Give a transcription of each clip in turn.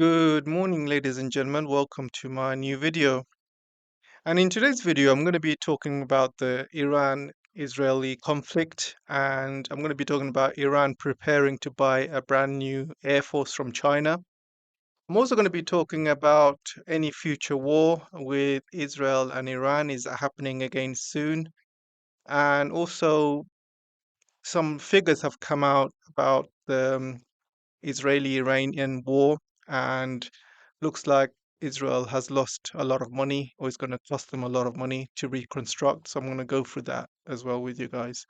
Good morning, ladies and gentlemen. Welcome to my new video. And in today's video, I'm going to be talking about the Iran-Israeli conflict, and I'm going to be talking about Iran preparing to buy a brand new air force from China. I'm also going to be talking about any future war with Israel and Iran is happening again soon, and also some figures have come out about the Israeli-Iranian war, and looks like Israel has lost a lot of money, or it's going to cost them a lot of money to reconstruct. So I'm going to go through that as well with you guys.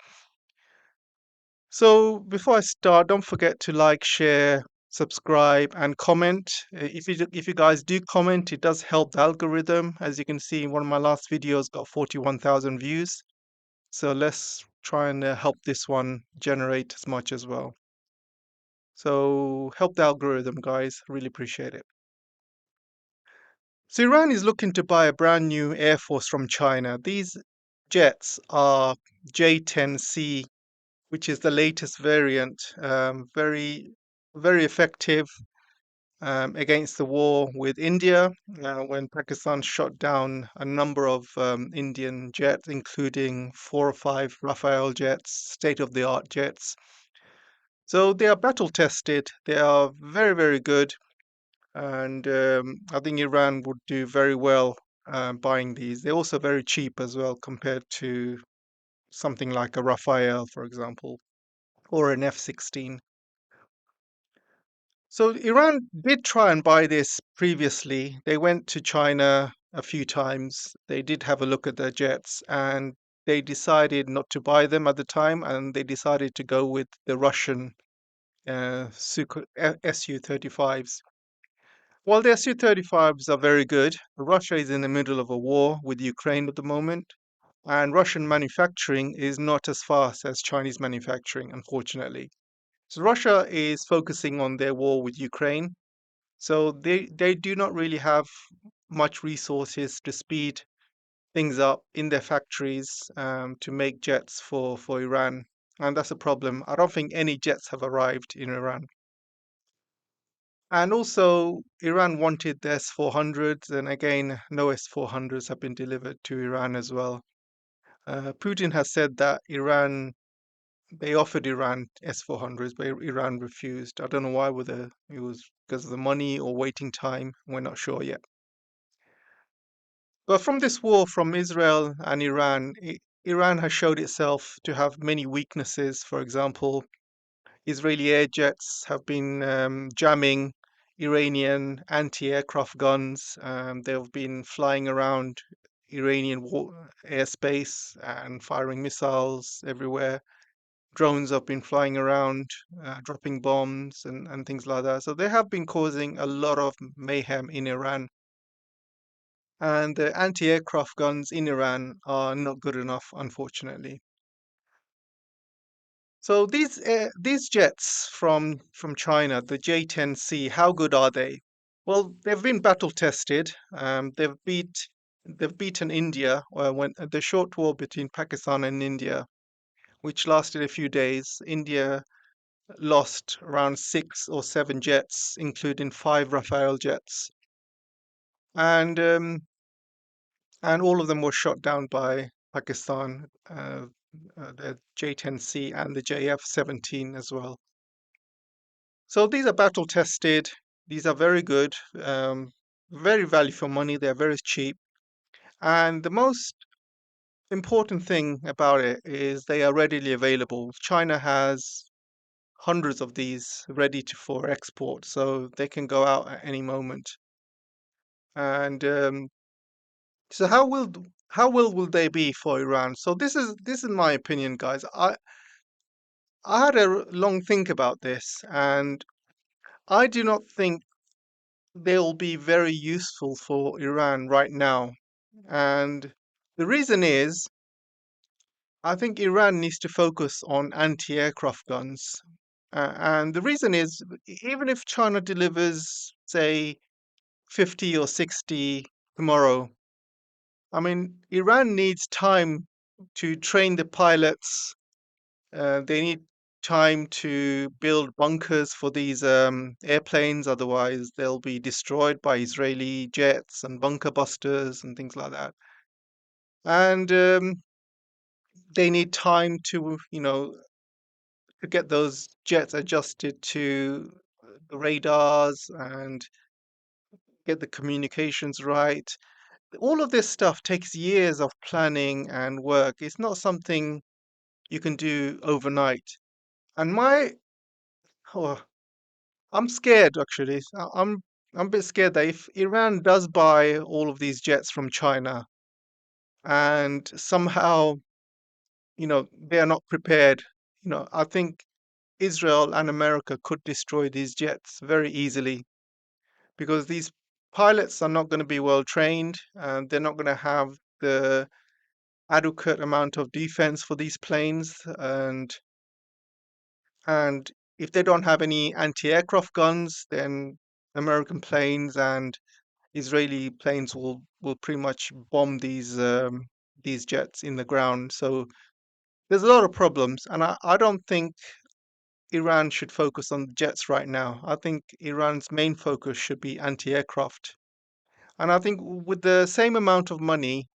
So before I start, don't forget to like, share, subscribe, and comment. If you guys do comment, it does help the algorithm. As you can see, one of my last videos got 41,000 views. So let's try and help this one generate as much as well. So help the algorithm, guys. Really appreciate it. So Iran is looking to buy a brand new air force from China. These jets are J10C, which is the latest variant. Very effective against the war with India when Pakistan shot down a number of Indian jets, including 4 or 5 Rafale jets, state-of-the-art jets. So they are battle tested. They are very good. And I think Iran would do very well buying these. They're also very cheap as well compared to something like a Rafael, for example, or an F-16. So Iran did try and buy this previously. They went to China a few times. They did have a look at their jets, and they decided not to buy them at the time, and they decided to go with the Russian Su-35s. While the Su-35s are very good, Russia is in the middle of a war with Ukraine at the moment, and Russian manufacturing is not as fast as Chinese manufacturing, unfortunately. So Russia is focusing on their war with Ukraine, so they do not really have much resources to speed things up in their factories to make jets for Iran, and that's a problem. I don't think any jets have arrived in Iran. And also, Iran wanted the S-400s, and again, no S-400s have been delivered to Iran as well. Putin has said that they offered Iran S-400s, but Iran refused. I don't know why, whether it was because of the money or waiting time. We're not sure yet. But from this war from Israel and Iran, Iran has showed itself to have many weaknesses. For example, Israeli air jets have been jamming Iranian anti-aircraft guns. They've been flying around Iranian airspace and firing missiles everywhere. Drones have been flying around, dropping bombs and things like that. So they have been causing a lot of mayhem in Iran. And the anti-aircraft guns in Iran are not good enough, unfortunately. So these jets from China, the J10C, how good are they? Well, they've been battle tested. They've beaten India when the short war between Pakistan and India, which lasted a few days. India lost around 6 or 7 jets, including 5 Rafale jets, and all of them were shot down by Pakistan. The J10C and the JF-17 as well. So these are battle tested. These are very good, very value for money. They're very cheap. And the most important thing about it is they are readily available. China has hundreds of these ready for export, so they can go out at any moment. And so how will they be for Iran? So this is my opinion, guys. I had a long think about this, and I do not think they'll be very useful for Iran right now. And the reason is, I think Iran needs to focus on anti-aircraft guns. And the reason is, even if China delivers, say, 50 or 60 tomorrow, I mean, Iran needs time to train the pilots. They need time to build bunkers for these airplanes, otherwise they'll be destroyed by Israeli jets and bunker busters and things like that. And they need time to, to get those jets adjusted to the radars and get the communications right. All of this stuff takes years of planning and work. It's not something you can do overnight. And oh, I'm scared actually. I'm a bit scared that if Iran does buy all of these jets from China and somehow, they are not prepared, I think Israel and America could destroy these jets very easily because these pilots are not going to be well trained and they're not going to have the adequate amount of defense for these planes and if they don't have any anti-aircraft guns, then American planes and Israeli planes will pretty much bomb these jets in the ground. So there's a lot of problems, and I don't think Iran should focus on the jets right now. I think Iran's main focus should be anti-aircraft. And I think with the same amount of money,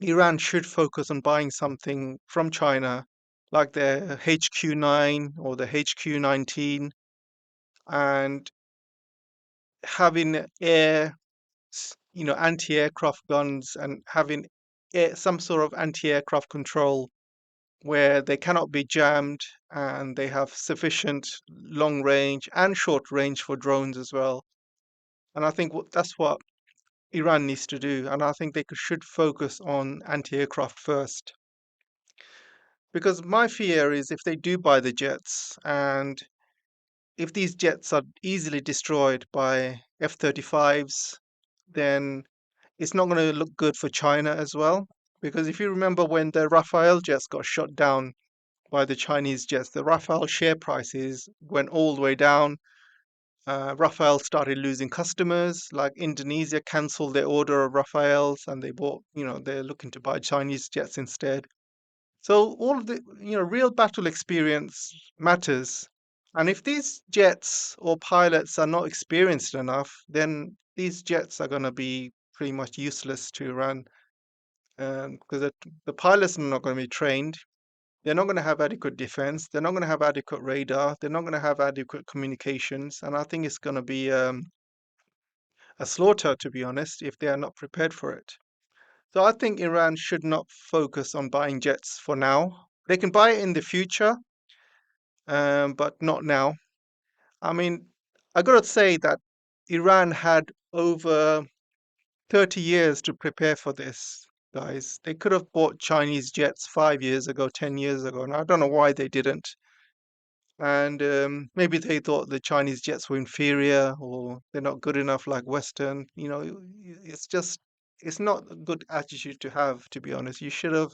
Iran should focus on buying something from China, like the HQ-9 or the HQ-19, and having anti-aircraft guns and having some sort of anti-aircraft control where they cannot be jammed and they have sufficient long range and short range for drones as well. And I think that's what Iran needs to do. And I think they should focus on anti-aircraft first. Because my fear is if they do buy the jets and if these jets are easily destroyed by F-35s, then it's not going to look good for China as well. Because if you remember when the Rafale jets got shot down by the Chinese jets, the Rafale share prices went all the way down. Rafale started losing customers, like Indonesia cancelled their order of Rafales and they bought, they're looking to buy Chinese jets instead. So all of the, real battle experience matters. And if these jets or pilots are not experienced enough, then these jets are going to be pretty much useless to run because the pilots are not going to be trained. They're not going to have adequate defense. They're not going to have adequate radar. They're not going to have adequate communications. And I think it's going to be a slaughter, to be honest, if they are not prepared for it. So I think Iran should not focus on buying jets for now. They can buy it in the future, but not now. I mean, I got to say that Iran had over 30 years to prepare for this, guys. They could have bought Chinese jets 5 years ago, 10 years ago, and I don't know why they didn't. And maybe they thought the Chinese jets were inferior or they're not good enough like Western. It's just, it's not a good attitude to have, to be honest. You should have,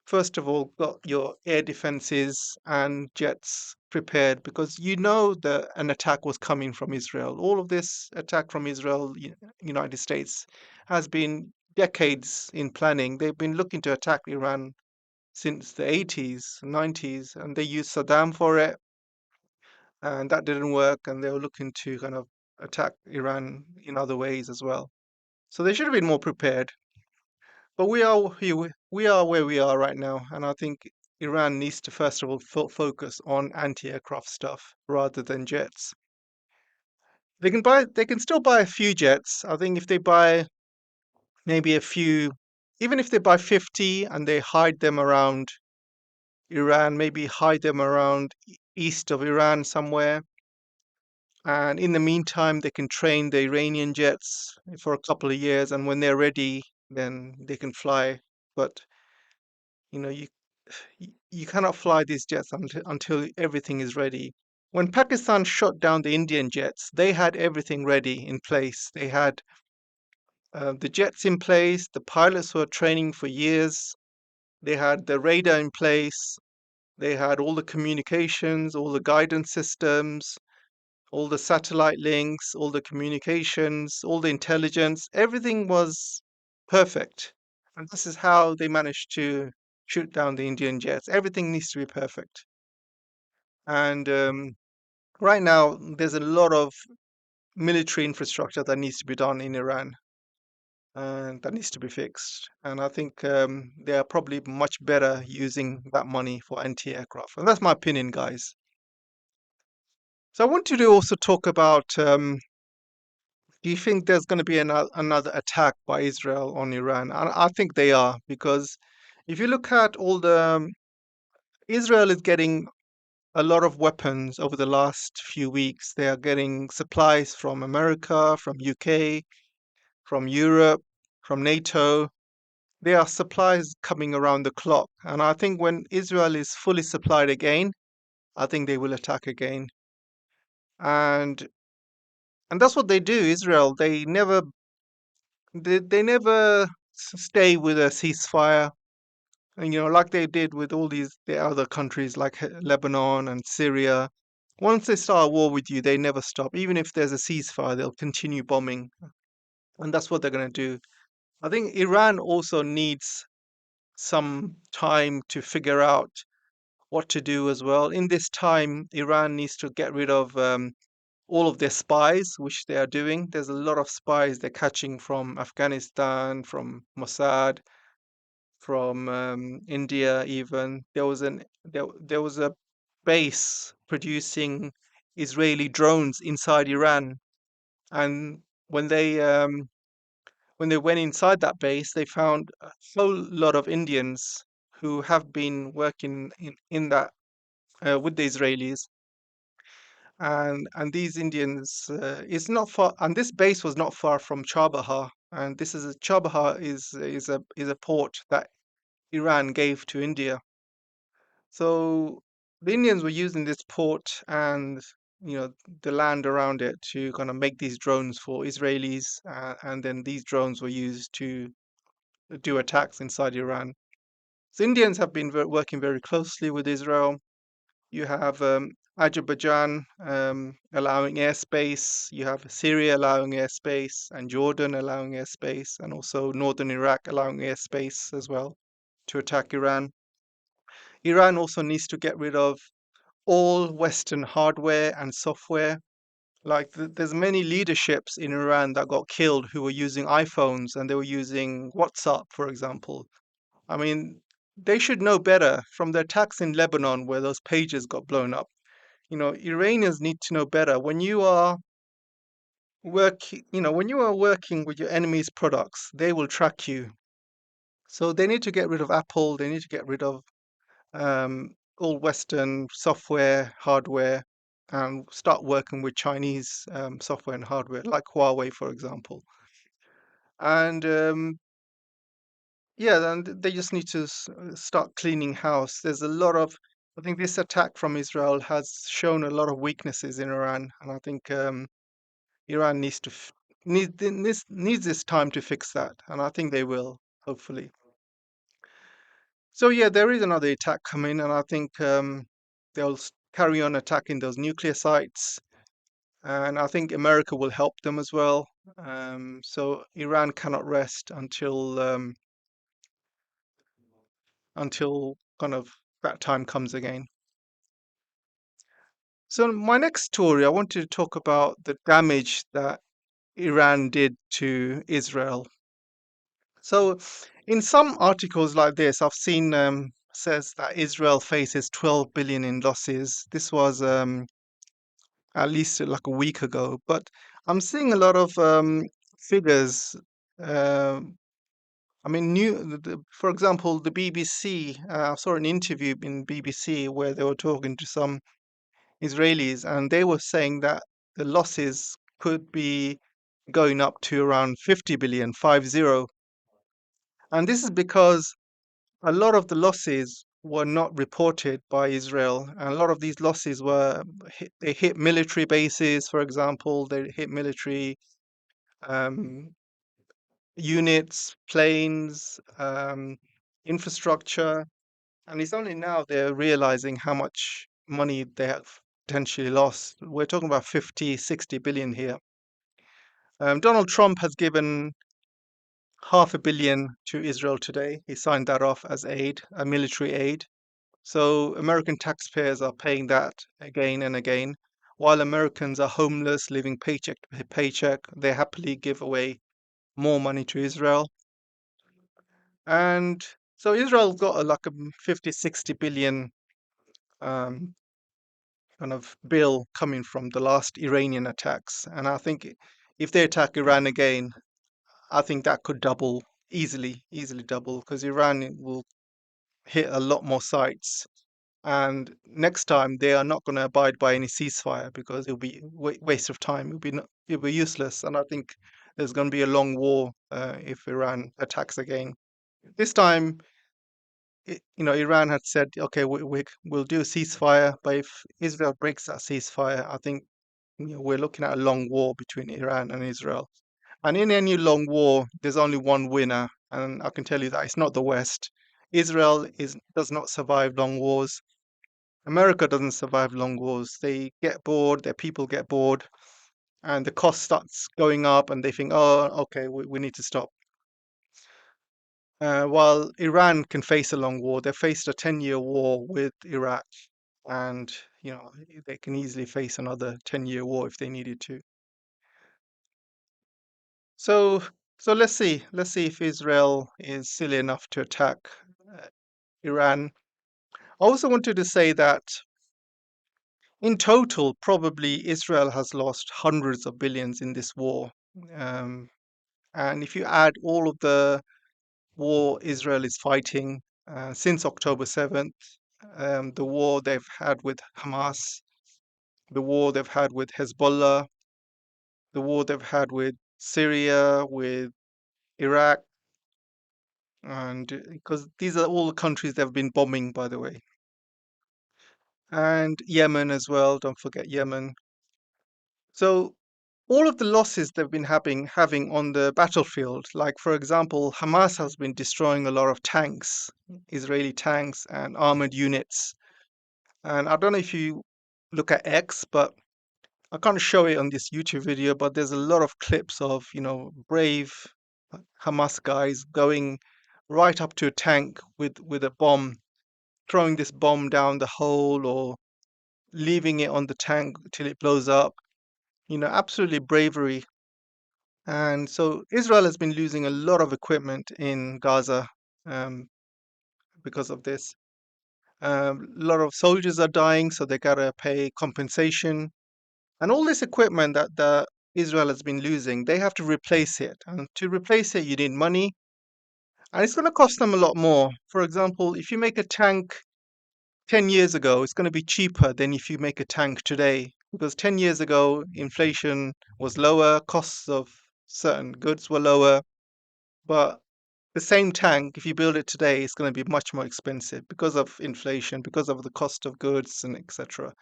first of all, got your air defenses and jets prepared because you know that an attack was coming from Israel. All of this attack from Israel, United States, has been decades in planning. They've been looking to attack Iran since the 80s, 90s, and they used Saddam for it, and that didn't work, and they were looking to kind of attack Iran in other ways as well. So they should have been more prepared. But we are where we are right now, and I think Iran needs to first of all focus on anti-aircraft stuff rather than jets. They can still buy a few jets. I think if they buy maybe a few, even if they buy 50 and they hide them around Iran, maybe hide them around east of Iran somewhere. And in the meantime, they can train the Iranian jets for a couple of years, and when they're ready, then they can fly. But you know, you cannot fly these jets until everything is ready. When Pakistan shot down the Indian jets, they had everything ready in place. They had the jets in place, the pilots were training for years, they had the radar in place, they had all the communications, all the guidance systems, all the satellite links, all the communications, all the intelligence, everything was perfect. And this is how they managed to shoot down the Indian jets. Everything needs to be perfect. And right now, there's a lot of military infrastructure that needs to be done in Iran, and that needs to be fixed. And I think they are probably much better using that money for anti-aircraft. And that's my opinion, guys. So I want you to also talk about, do you think there's going to be another attack by Israel on Iran? And I think they are, because if you look at all the, Israel is getting a lot of weapons over the last few weeks. They are getting supplies from America, from UK, from Europe, from NATO. There are supplies coming around the clock. And I think when Israel is fully supplied again, I think they will attack again. And and that's what they do, Israel. They never stay with a ceasefire. And like they did with all the other countries like Lebanon and Syria. Once they start a war with you, they never stop. Even if there's a ceasefire, they'll continue bombing. And that's what they're going to do. I think Iran also needs some time to figure out what to do as well. In this time, Iran needs to get rid of all of their spies, which they are doing. There's a lot of spies they're catching from Afghanistan, from Mossad, from India even. There was a base producing Israeli drones inside Iran, and when they um, when they went inside that base, they found a whole lot of Indians who have been working in that with the Israelis, and these Indians is not far, and this base was not far from Chabahar, and Chabahar is a port that Iran gave to India. So the Indians were using this port and you know the land around it to kind of make these drones for Israelis, and then these drones were used to do attacks inside Iran. So Indians have been working very closely with Israel. You have Azerbaijan allowing airspace. You have Syria allowing airspace, and Jordan allowing airspace, and also northern Iraq allowing airspace as well to attack Iran. Iran also needs to get rid of all Western hardware and software. Like there's many leaderships in Iran that got killed who were using iPhones and they were using WhatsApp, for example. I mean, they should know better from the attacks in Lebanon where those pages got blown up. Iranians need to know better. When you are working with your enemy's products, they will track you. So they need to get rid of Apple. They need to get rid of all Western software, hardware, and start working with Chinese software and hardware, like Huawei, for example. And yeah, and they just need to start cleaning house. I think this attack from Israel has shown a lot of weaknesses in Iran, and I think Iran needs to needs this time to fix that, and I think they will, hopefully. So yeah, there is another attack coming, and I think they'll carry on attacking those nuclear sites, and I think America will help them as well. So Iran cannot rest until kind of that time comes again. So my next story, I wanted to talk about the damage that Iran did to Israel. So in some articles like this, I've seen says that Israel faces 12 billion in losses. This was at least like a week ago, but I'm seeing a lot of figures. um I mean, for example, the BBC. I saw an interview in BBC where they were talking to some Israelis, and they were saying that the losses could be going up to around 50 billion, 50. And this is because a lot of the losses were not reported by Israel, and a lot of these losses they hit military bases, for example, they hit military um, units, planes, infrastructure. And it's only now they're realizing how much money they have potentially lost. We're talking about 50, 60 billion here. Donald Trump has given half a billion to Israel today. He signed that off as aid, a military aid. So American taxpayers are paying that again and again, while Americans are homeless, living paycheck to paycheck. They happily give away more money to Israel. And so Israel got like a 50, 60 billion um, kind of bill coming from the last Iranian attacks. And I think if they attack Iran again, I think that could double easily double, because Iran will hit a lot more sites. And next time they are not going to abide by any ceasefire, because it'll be waste of time. It'll be useless. And I think there's going to be a long war if Iran attacks again. This time, Iran had said, okay, we'll do a ceasefire, but if Israel breaks that ceasefire, I think we're looking at a long war between Iran and Israel. And in any long war, there's only one winner, and I can tell you that it's not the West. Israel does not survive long wars. America doesn't survive long wars. They get bored, their people get bored, and the cost starts going up, and they think, oh, okay, we need to stop. While Iran can face a long war, they faced a 10-year war with Iraq, and they can easily face another 10-year war if they needed to. So, so let's see if Israel is silly enough to attack uh, Iran. I also wanted to say that in total, probably Israel has lost hundreds of billions in this war. Um, and if you add all of the war Israel is fighting since October 7th, the war they've had with Hamas, the war they've had with Hezbollah, the war they've had with Syria, with Iraq, and because these are all the countries they've been bombing, by the way, and Yemen as well. Don't forget Yemen. So all of the losses they've been having on the battlefield, like for example, Hamas has been destroying a lot of tanks, Israeli tanks and armored units. And I don't know if you look at X, but I can't show it on this YouTube video, but there's a lot of clips of, brave Hamas guys going right up to a tank with a bomb, throwing this bomb down the hole or leaving it on the tank till it blows up. Absolutely bravery. And so Israel has been losing a lot of equipment in Gaza um, because of this. A lot of soldiers are dying, so they gotta pay compensation. And all this equipment that Israel has been losing, they have to replace it. And to replace it, you need money, and it's going to cost them a lot more. For example, if you make a tank 10 years ago, it's going to be cheaper than if you make a tank today. Because 10 years ago, inflation was lower, costs of certain goods were lower, but the same tank, if you build it today, it's going to be much more expensive because of inflation, because of the cost of goods and etc.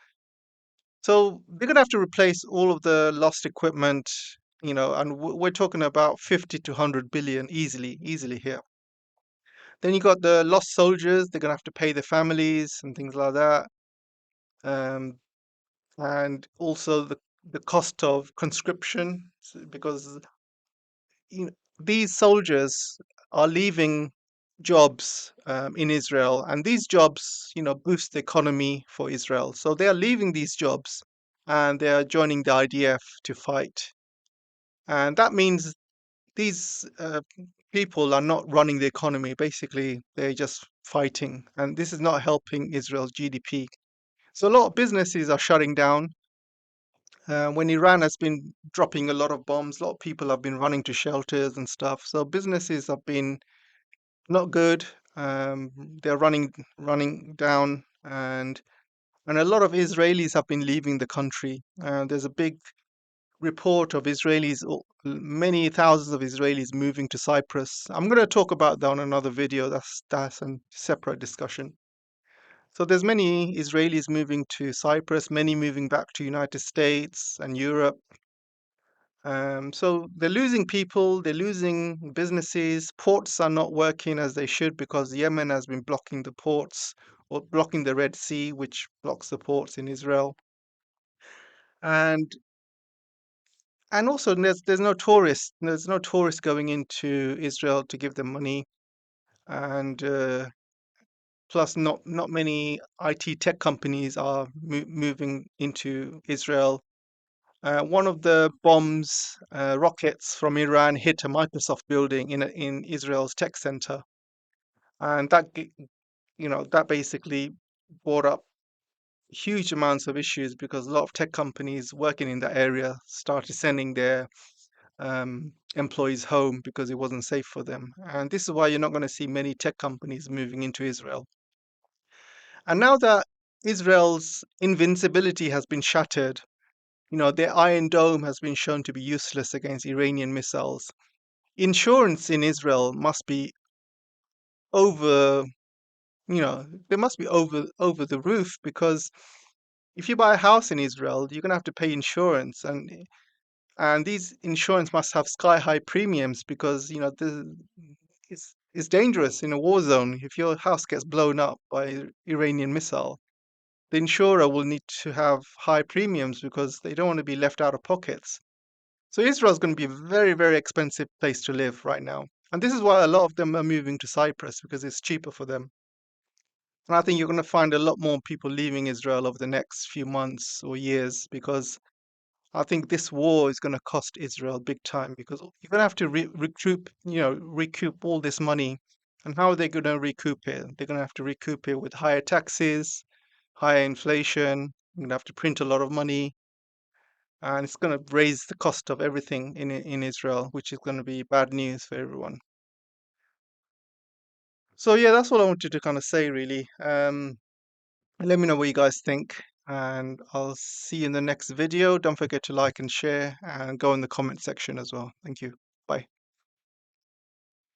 So they're going to have to replace all of the lost equipment, and we're talking about 50 to 100 billion easily here. Then you got the lost soldiers, they're going to have to pay their families and things like that. Um, and also the cost of conscription, because you know, these soldiers are leaving jobs in Israel, and these jobs, boost the economy for Israel. So they are leaving these jobs and they are joining the IDF to fight. And that means these people are not running the economy. Basically, they're just fighting, and this is not helping Israel's GDP. So a lot of businesses are shutting down. When Iran has been dropping a lot of bombs, a lot of people have been running to shelters and stuff. So businesses have been not good. Um, they're running down, and a lot of Israelis have been leaving the country. There's a big report of Israelis, many thousands of Israelis moving to Cyprus. I'm going to talk about that on another video. That's a separate discussion. So there's many Israelis moving to Cyprus, many moving back to United States and Europe. So they're losing people, they're losing businesses. Ports are not working as they should because Yemen has been blocking the ports or blocking the Red Sea, which blocks the ports in Israel. And and also there's no tourists. There's no tourists going into Israel to give them money. And Plus, not many IT tech companies are moving into Israel. One of the bombs, rockets from Iran hit a Microsoft building in Israel's tech center, and that basically brought up huge amounts of issues because a lot of tech companies working in that area started sending their employees home because it wasn't safe for them. And this is why you're not going to see many tech companies moving into Israel. And now that Israel's invincibility has been shattered, their Iron Dome has been shown to be useless against Iranian missiles. Insurance in Israel must be over, they must be over the roof because if you buy a house in Israel, you're going to have to pay insurance, and these insurance must have sky high premiums because it's dangerous in a war zone. If your house gets blown up by Iranian missile, the insurer will need to have high premiums because they don't want to be left out of pockets. So Israel is going to be a very, very expensive place to live right now. And this is why a lot of them are moving to Cyprus because it's cheaper for them. And I think you're going to find a lot more people leaving Israel over the next few months or years because I think this war is going to cost Israel big time because you're going to have to recoup all this money. And how are they going to recoup it? They're going to have to recoup it with higher taxes, higher inflation. You're going to have to print a lot of money, and it's going to raise the cost of everything in Israel, which is going to be bad news for everyone. So yeah, that's what I wanted to kind of say, really. Let me know what you guys think, and I'll see you in the next video. Don't forget to like and share, and go in the comment section as well. Thank you. Bye.